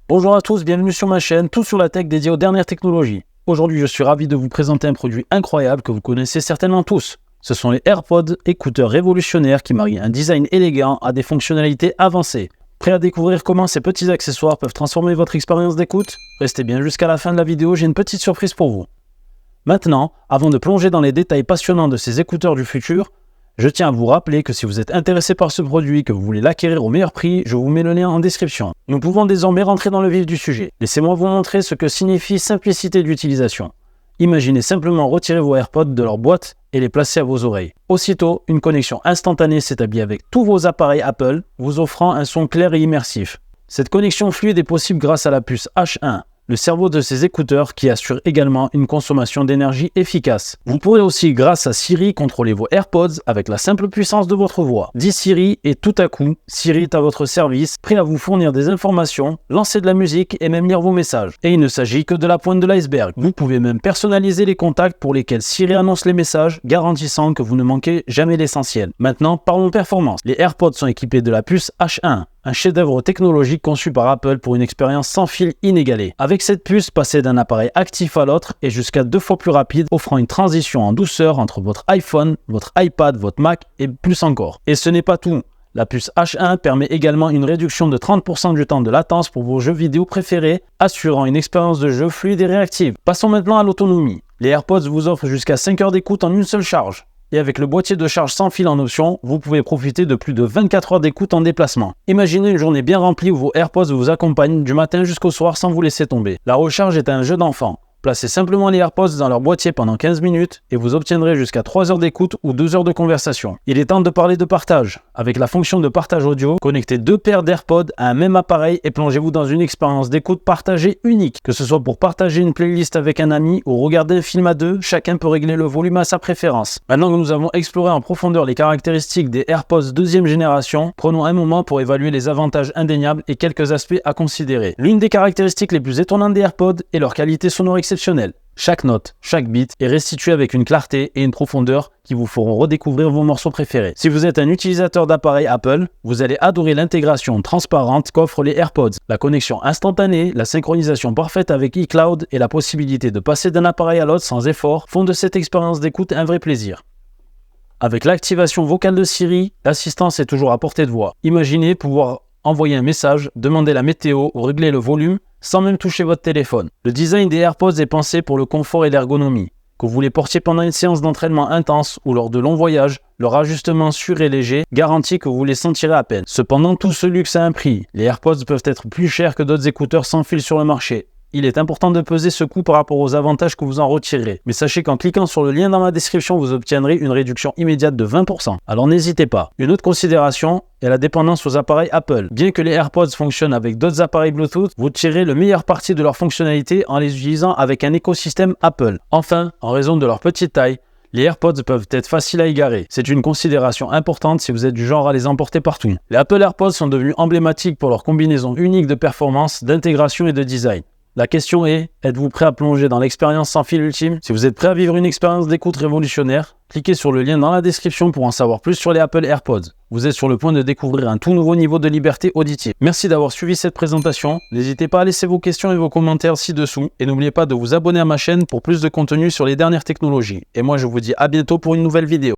Bonjour à tous, bienvenue sur ma chaîne, tout sur la tech dédiée aux dernières technologies. Aujourd'hui, je suis ravi de vous présenter un produit incroyable que vous connaissez certainement tous. Ce sont les AirPods, écouteurs révolutionnaires qui marient un design élégant à des fonctionnalités avancées. Prêt à découvrir comment ces petits accessoires peuvent transformer votre expérience d'écoute? Restez bien jusqu'à la fin de la vidéo, j'ai une petite surprise pour vous. Maintenant, avant de plonger dans les détails passionnants de ces écouteurs du futur, je tiens à vous rappeler que si vous êtes intéressé par ce produit, que vous voulez l'acquérir au meilleur prix, je vous mets le lien en description. Nous pouvons désormais rentrer dans le vif du sujet. Laissez-moi vous montrer ce que signifie simplicité d'utilisation. Imaginez simplement retirer vos AirPods de leur boîte et les placer à vos oreilles. Aussitôt, une connexion instantanée s'établit avec tous vos appareils Apple, vous offrant un son clair et immersif. Cette connexion fluide est possible grâce à la puce H1. Le cerveau de ces écouteurs qui assure également une consommation d'énergie efficace. Vous pourrez aussi, grâce à Siri, contrôler vos AirPods avec la simple puissance de votre voix. Dis Siri et tout à coup, Siri est à votre service, prêt à vous fournir des informations, lancer de la musique et même lire vos messages. Et il ne s'agit que de la pointe de l'iceberg. Vous pouvez même personnaliser les contacts pour lesquels Siri annonce les messages, garantissant que vous ne manquez jamais l'essentiel. Maintenant, parlons performance. Les AirPods sont équipés de la puce H1. Un chef-d'œuvre technologique conçu par Apple pour une expérience sans fil inégalée. Avec cette puce, passer d'un appareil actif à l'autre est jusqu'à 2 fois plus rapide, offrant une transition en douceur entre votre iPhone, votre iPad, votre Mac et plus encore. Et ce n'est pas tout. La puce H1 permet également une réduction de 30% du temps de latence pour vos jeux vidéo préférés, assurant une expérience de jeu fluide et réactive. Passons maintenant à l'autonomie. Les AirPods vous offrent jusqu'à 5 heures d'écoute en une seule charge. Et avec le boîtier de charge sans fil en option, vous pouvez profiter de plus de 24 heures d'écoute en déplacement. Imaginez une journée bien remplie où vos AirPods vous accompagnent du matin jusqu'au soir sans vous laisser tomber. La recharge est un jeu d'enfant. Placez simplement les AirPods dans leur boîtier pendant 15 minutes et vous obtiendrez jusqu'à 3 heures d'écoute ou 2 heures de conversation. Il est temps de parler de partage. Avec la fonction de partage audio, connectez 2 paires d'AirPods à un même appareil et plongez-vous dans une expérience d'écoute partagée unique. Que ce soit pour partager une playlist avec un ami ou regarder un film à deux, chacun peut régler le volume à sa préférence. Maintenant que nous avons exploré en profondeur les caractéristiques des AirPods deuxième génération, prenons un moment pour évaluer les avantages indéniables et quelques aspects à considérer. L'une des caractéristiques les plus étonnantes des AirPods est leur qualité sonore exceptionnelle. Chaque note, chaque beat est restitué avec une clarté et une profondeur qui vous feront redécouvrir vos morceaux préférés. Si vous êtes un utilisateur d'appareil Apple, vous allez adorer l'intégration transparente qu'offrent les AirPods. La connexion instantanée, la synchronisation parfaite avec iCloud et la possibilité de passer d'un appareil à l'autre sans effort font de cette expérience d'écoute un vrai plaisir. Avec l'activation vocale de Siri, l'assistance est toujours à portée de voix. Imaginez pouvoir envoyer un message, demander la météo ou régler le volume sans même toucher votre téléphone. Le design des AirPods est pensé pour le confort et l'ergonomie. Que vous les portiez pendant une séance d'entraînement intense ou lors de longs voyages, leur ajustement sûr et léger garantit que vous les sentirez à peine. Cependant, tout ce luxe a un prix. Les AirPods peuvent être plus chers que d'autres écouteurs sans fil sur le marché. Il est important de peser ce coût par rapport aux avantages que vous en retirerez. Mais sachez qu'en cliquant sur le lien dans ma description, vous obtiendrez une réduction immédiate de 20%. Alors n'hésitez pas. Une autre considération est la dépendance aux appareils Apple. Bien que les AirPods fonctionnent avec d'autres appareils Bluetooth, vous tirez le meilleur parti de leur fonctionnalité en les utilisant avec un écosystème Apple. Enfin, en raison de leur petite taille, les AirPods peuvent être faciles à égarer. C'est une considération importante si vous êtes du genre à les emporter partout. Les Apple AirPods sont devenus emblématiques pour leur combinaison unique de performance, d'intégration et de design. La question est, êtes-vous prêt à plonger dans l'expérience sans fil ultime? Si vous êtes prêt à vivre une expérience d'écoute révolutionnaire, cliquez sur le lien dans la description pour en savoir plus sur les Apple AirPods. Vous êtes sur le point de découvrir un tout nouveau niveau de liberté auditive. Merci d'avoir suivi cette présentation. N'hésitez pas à laisser vos questions et vos commentaires ci-dessous. Et n'oubliez pas de vous abonner à ma chaîne pour plus de contenu sur les dernières technologies. Et moi je vous dis à bientôt pour une nouvelle vidéo.